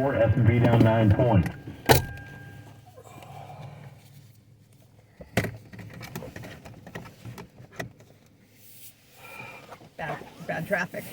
report. S&P down 9 points. Bad traffic.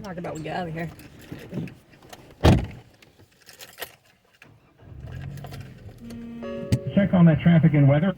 Talk about we get out of here. Check on that traffic and weather.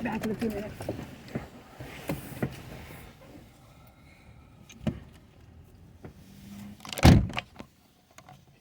Back in a few minutes.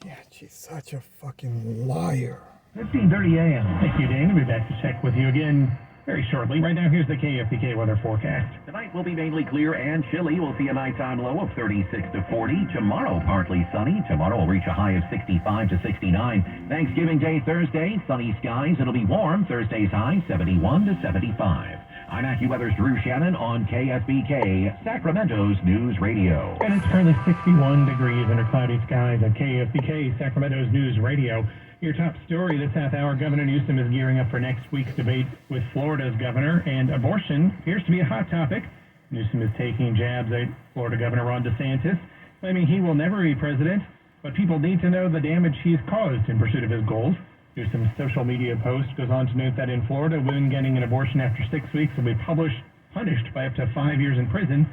Yeah, she's such a fucking liar. 15:30 a.m. Thank you, Dane. We'll be back to check with you again very shortly. Right now, here's the KFBK weather forecast. Tonight will be mainly clear and chilly. We'll see a nighttime low of 36 to 40. Tomorrow, partly sunny. Tomorrow will reach a high of 65 to 69. Thanksgiving Day, Thursday, sunny skies. It'll be warm. Thursday's high, 71 to 75. I'm AccuWeather's Drew Shannon on KSBK, Sacramento's News Radio. And it's currently 61 degrees under cloudy skies at KFBK, Sacramento's News Radio. Your top story this half hour, Governor Newsom is gearing up for next week's debate with Florida's governor, and abortion appears to be a hot topic. Newsom is taking jabs at Florida Governor Ron DeSantis, claiming he will never be president, but people need to know the damage he's caused in pursuit of his goals. Newsom's social media post goes on to note that in Florida, women getting an abortion after 6 weeks will be punished by up to 5 years in prison.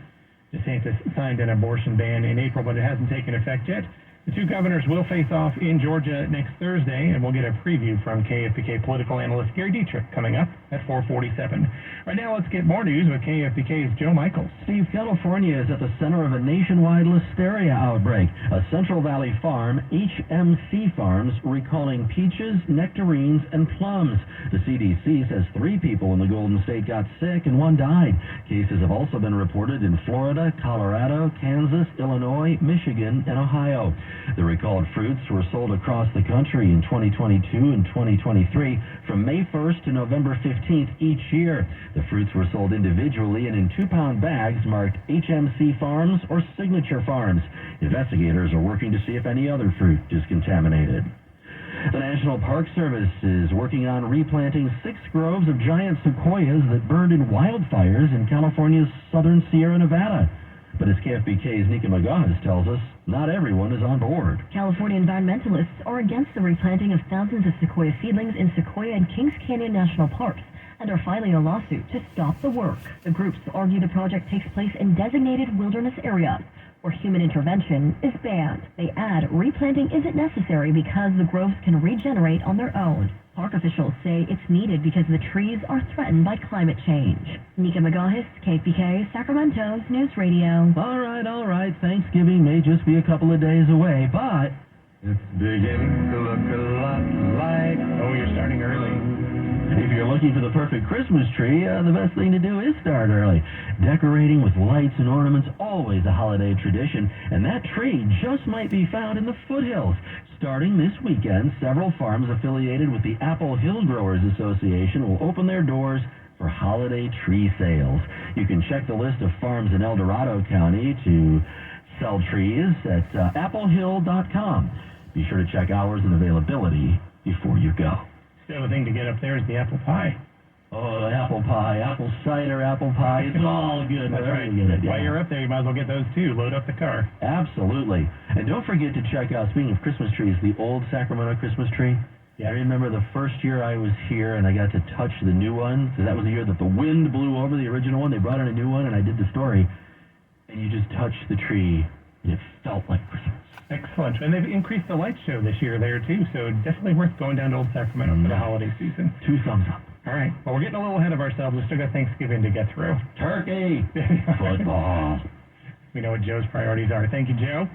DeSantis signed an abortion ban in April, but it hasn't taken effect yet. The two governors will face off in Georgia next Thursday, and we'll get a preview from KFBK political analyst Gary Dietrich coming up at 4:47. Right now, let's get more news with KFBK's Joe Michaels. Steve, California is at the center of a nationwide listeria outbreak. A Central Valley farm, HMC Farms, recalling peaches, nectarines, and plums. The CDC says 3 people in the Golden State got sick and 1 died. Cases have also been reported in Florida, Colorado, Kansas, Illinois, Michigan, and Ohio. The recalled fruits were sold across the country in 2022 and 2023 from May 1st to November 15th each year. The fruits were sold individually and in 2-pound bags marked HMC Farms or Signature Farms. Investigators are working to see if any other fruit is contaminated. The National Park Service is working on replanting 6 groves of giant sequoias that burned in wildfires in California's southern Sierra Nevada. But as KFBK's Nika Magahas tells us, not everyone is on board. California environmentalists are against the replanting of thousands of sequoia seedlings in Sequoia and Kings Canyon National Parks and are filing a lawsuit to stop the work. The groups argue the project takes place in designated wilderness areas where human intervention is banned. They add replanting isn't necessary because the groves can regenerate on their own. Park officials say it's needed because the trees are threatened by climate change. Nika Magahis, KPK, Sacramento's News Radio. All right. Thanksgiving may just be a couple of days away, but It's beginning to look a lot like... Oh, you're starting early. if you're looking for the perfect Christmas tree, the best thing to do is start early. Decorating with lights and ornaments, always a holiday tradition, and that tree just might be found in the foothills. Starting this weekend, several farms affiliated with the Apple Hill Growers Association will open their doors for holiday tree sales. You can check the list of farms in El Dorado County to sell trees at applehill.com. Be sure to check hours and availability before you go. The other thing to get up there is the apple pie. Oh, apple pie, apple cider, apple pie, it's all good. That's right. While you're up there, you might as well get those too. Load up the car. Absolutely. And don't forget to check out, speaking of Christmas trees, the old Sacramento Christmas tree. Yeah. I remember the first year I was here and I got to touch the new one, because that was the year that the wind blew over the original one. They brought in a new one and I did the story. And you just touched the tree and it felt like Christmas. Excellent. And they've increased the light show this year there too, so definitely worth going down to Old Sacramento for the holiday season. 2 thumbs up. All right. Well, we're getting a little ahead of ourselves. We still got Thanksgiving to get through. Turkey. Football. We know what Joe's priorities are. Thank you, Joe.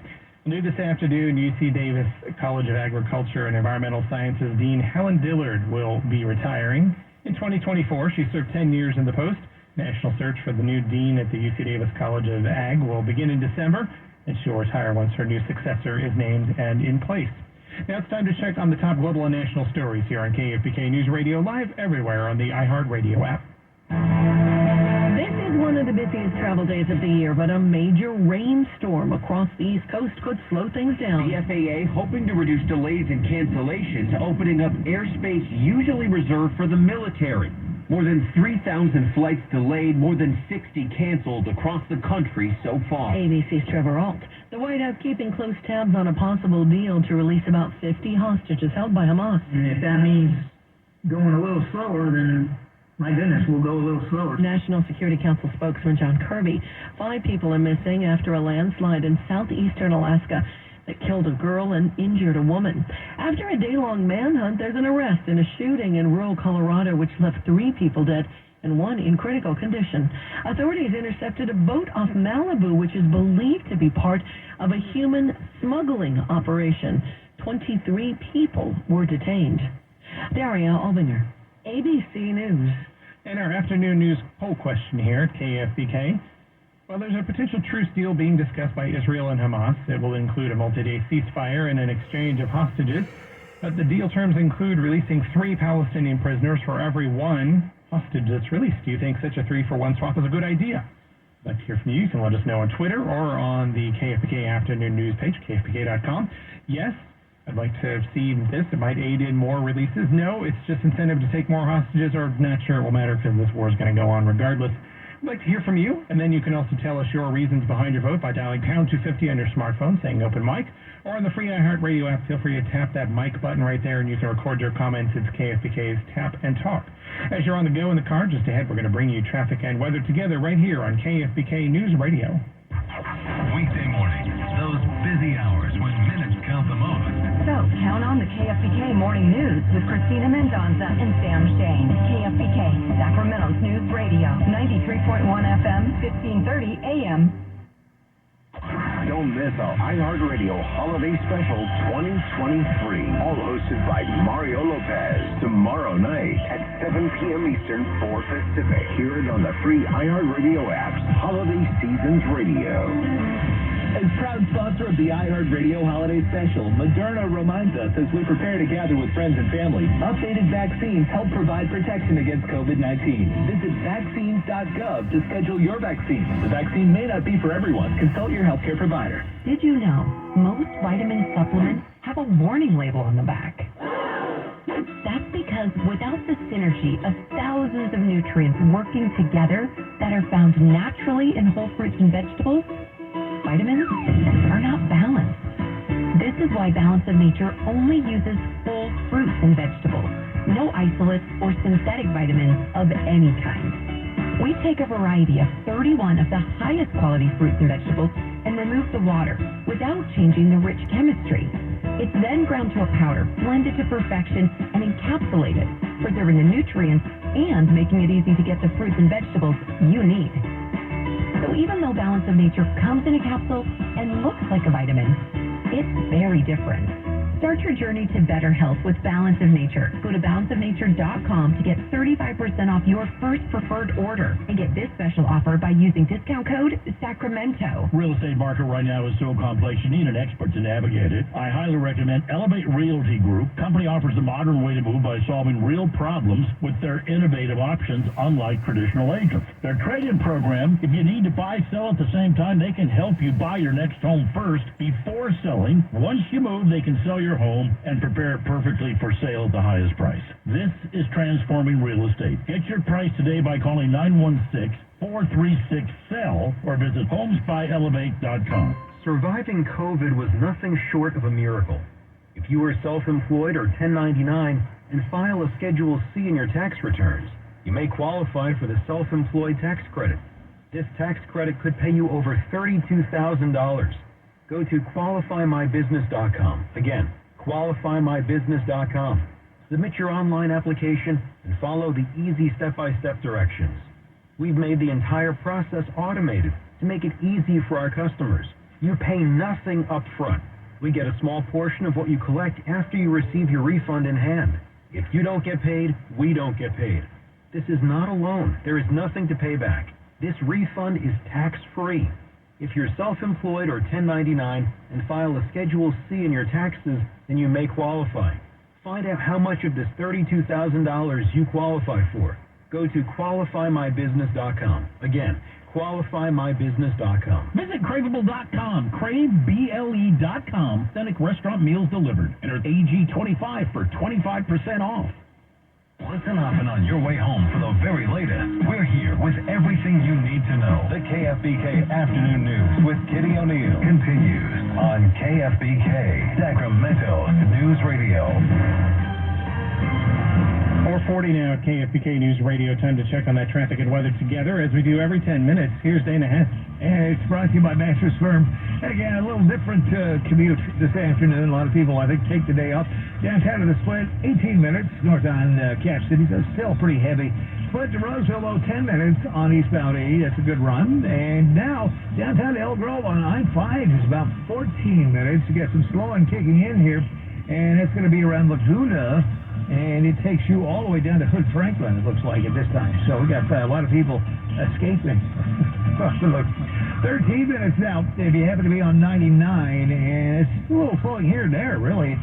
New this afternoon, UC Davis College of Agriculture and Environmental Sciences Dean Helen Dillard will be retiring. In 2024, she served 10 years in the post. National search for the new dean at the UC Davis College of Ag will begin in December, and she'll retire once her new successor is named and in place. Now it's time to check on the top global and national stories here on KFBK News Radio, live everywhere on the iHeartRadio app. This is one of the busiest travel days of the year, but a major rainstorm across the East Coast could slow things down. The FAA hoping to reduce delays and cancellations, opening up airspace usually reserved for the military. More than 3,000 flights delayed, more than 60 canceled across the country so far. ABC's Trevor Alt. The White House keeping close tabs on a possible deal to release about 50 hostages held by Hamas. And if that means going a little slower, then my goodness, we'll go a little slower. National Security Council spokesman John Kirby. 5 people are missing after a landslide in southeastern Alaska that killed a girl and injured a woman. After a day-long manhunt, there's an arrest in a shooting in rural Colorado which left 3 people dead and 1 in critical condition. Authorities intercepted a boat off Malibu which is believed to be part of a human smuggling operation. 23 people were detained. Daria Albinger, ABC News. And our afternoon news poll question here at KFBK. Well, there's a potential truce deal being discussed by Israel and Hamas. It will include a multi-day ceasefire and an exchange of hostages. But the deal terms include releasing 3 Palestinian prisoners for every 1 hostage that's released. Do you think such a 3-for-1 swap is a good idea? I'd like to hear from you. You can let us know on Twitter or on the KFBK afternoon news page, kfbk.com. Yes, I'd like to see this. It might aid in more releases. No, it's just incentive to take more hostages, or not sure it will matter because this war is going to go on regardless. I'd like to hear from you, and then you can also tell us your reasons behind your vote by dialing pound 250 on your smartphone, saying open mic, or on the free iHeartRadio app. Feel free to tap that mic button right there, and you can record your comments. It's KFBK's Tap and Talk. As you're on the go in the car, just ahead, we're going to bring you traffic and weather together right here on KFBK News Radio. Weekday morning, those busy hours when minutes count the most. So, count on the KFBK Morning News with Christina Mendonza and Sam Shane. KFBK, Sacramento's News Radio, 93.1 FM, 1530 AM. Don't miss our iHeartRadio Holiday Special 2023. All hosted by Mario Lopez. Tomorrow night at 7 p.m. Eastern, 4 Pacific. Hear it on the free iHeartRadio app's Holiday Seasons Radio. As proud sponsor of the iHeartRadio Holiday Special, Moderna reminds us as we prepare to gather with friends and family, updated vaccines help provide protection against COVID-19. Visit vaccines.gov to schedule your vaccine. The vaccine may not be for everyone. Consult your healthcare provider. Did you know most vitamin supplements have a warning label on the back? That's because without the synergy of thousands of nutrients working together that are found naturally in whole fruits and vegetables, vitamins are not balanced. This is why Balance of Nature only uses whole fruits and vegetables, no isolates or synthetic vitamins of any kind. We take a variety of 31 of the highest quality fruits and vegetables and remove the water without changing the rich chemistry. It's then ground to a powder, blended to perfection, and encapsulated, preserving the nutrients and making it easy to get the fruits and vegetables you need. So even though Balance of Nature comes in a capsule and looks like a vitamin, it's very different. Start your journey to better health with Balance of Nature. Go to balanceofnature.com to get 35% off your first preferred order and get this special offer by using discount code SACRAMENTO. Real estate market right now is so complex you need an expert to navigate it. I highly recommend Elevate Realty Group. Company offers a modern way to move by solving real problems with their innovative options, unlike traditional agents. Their trade-in program, if you need to buy, sell at the same time, they can help you buy your next home first before selling. Once you move, they can sell your home and prepare it perfectly for sale at the highest price. This is transforming real estate. Get your price today by calling 916-436-SELL or visit homesbyelevate.com. Surviving COVID was nothing short of a miracle. If you are self-employed or 1099 and file a Schedule C in your tax returns, you may qualify for the self-employed tax credit. This tax credit could pay you over $32,000. Go to qualifymybusiness.com. Again, qualifymybusiness.com. Submit your online application and follow the easy step-by-step directions. We've made the entire process automated to make it easy for our customers. You pay nothing up front. We get a small portion of what you collect after you receive your refund in hand. If you don't get paid, we don't get paid. This is not a loan. There is nothing to pay back. This refund is tax-free. If you're self-employed or 1099 and file a Schedule C in your taxes, then you may qualify. Find out how much of this $32,000 you qualify for. Go to qualifymybusiness.com. Again, qualifymybusiness.com. Visit Craveable.com, CraveBLE.com. Authentic restaurant meals delivered. Enter AG25 for 25% off. Listen up and on your way home for the very latest. We're here with everything you need to know. The KFBK Afternoon News with Kitty O'Neill continues on KFBK, Sacramento's News Radio. 4:40 now at KFBK News Radio. Time to check on that traffic and weather together as we do every 10 minutes. Here's Dana Hess. And it's brought to you by Mattress Firm. And again, a little different commute this afternoon. A lot of people, I think, take the day off. Downtown to the Split, 18 minutes. North on Cap City, so still pretty heavy. Split to Roseville, though, 10 minutes on eastbound 80. That's a good run. And now, downtown to Elk Grove on I-5 is about 14 minutes. You got some slowing kicking in here. And it's going to be around Laguna. And it takes you all the way down to Hood Franklin, it looks like, at this time. So we got a lot of people escaping. Look, 13 minutes now, if you happen to be on 99, and it's a little flowing here and there, really.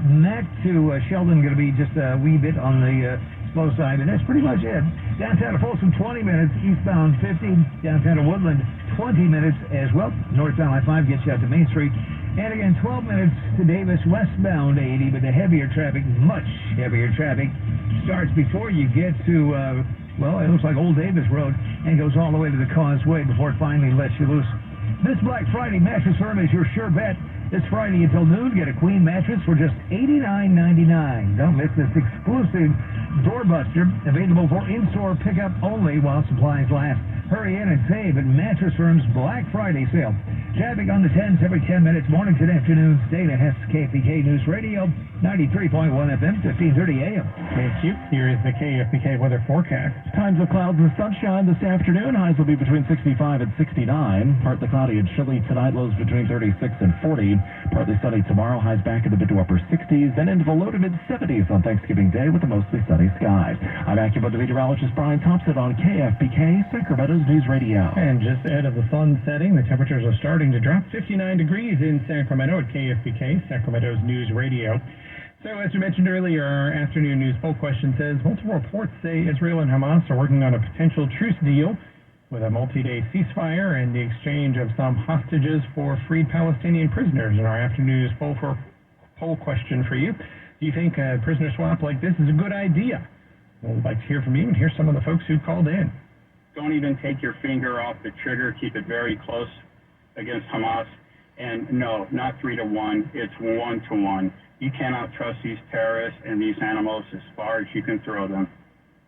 Mac to Sheldon going to be just a wee bit on the slow side, and that's pretty much it. Downtown to Folsom, 20 minutes. Eastbound, 50. Downtown to Woodland, 20 minutes as well. Northbound I-5 gets you out to Main Street. And again, 12 minutes to Davis, westbound 80, but the heavier traffic, much heavier traffic, starts before you get to, well, it looks like Old Davis Road, and goes all the way to the Causeway before it finally lets you loose. This Black Friday, Mattress Firm is your sure bet. This Friday until noon, get a queen mattress for just $89.99. Don't miss this exclusive doorbuster, available for in-store pickup only while supplies last. Hurry in and save at Mattress Firm's Black Friday sale. Traffic on the 10s every 10 minutes, mornings and afternoons. Dana Hess, KFBK News Radio, 93.1 FM, 1530 AM. Thank you. Here is the KFBK weather forecast. Times of clouds and sunshine this afternoon. Highs will be between 65 and 69. Partly cloudy and chilly tonight. Lows between 36 and 40. Partly sunny tomorrow. Highs back in the mid to upper 60s. Then into the low to mid 70s on Thanksgiving Day with a mostly sunny skies. I'm acupuncturologist Brian Thompson on KFBK, Sacramento's News Radio. And just ahead of the sun setting, the temperatures are starting to drop. 59 degrees in Sacramento at KFBK, Sacramento's News Radio. So, as we mentioned earlier, our afternoon news poll question says multiple reports say Israel and Hamas are working on a potential truce deal with a multi-day ceasefire and the exchange of some hostages for freed Palestinian prisoners. In our afternoon news poll question for you, do you think a prisoner swap like this is a good idea? Well, we'd like to hear from you and hear some of the folks who called in. Don't even take your finger off the trigger. Keep it very close against Hamas. And no, not 3-1. It's 1-1. You cannot trust these terrorists and these animals as far as you can throw them.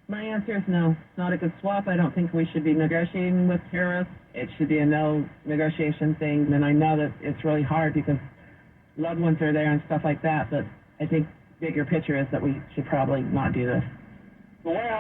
My answer is no. It's not a good swap. I don't think we should be negotiating with terrorists. It should be a no negotiation thing. And I know that it's really hard because loved ones are there and stuff like that. But I think bigger picture is that we should probably not do this. The way I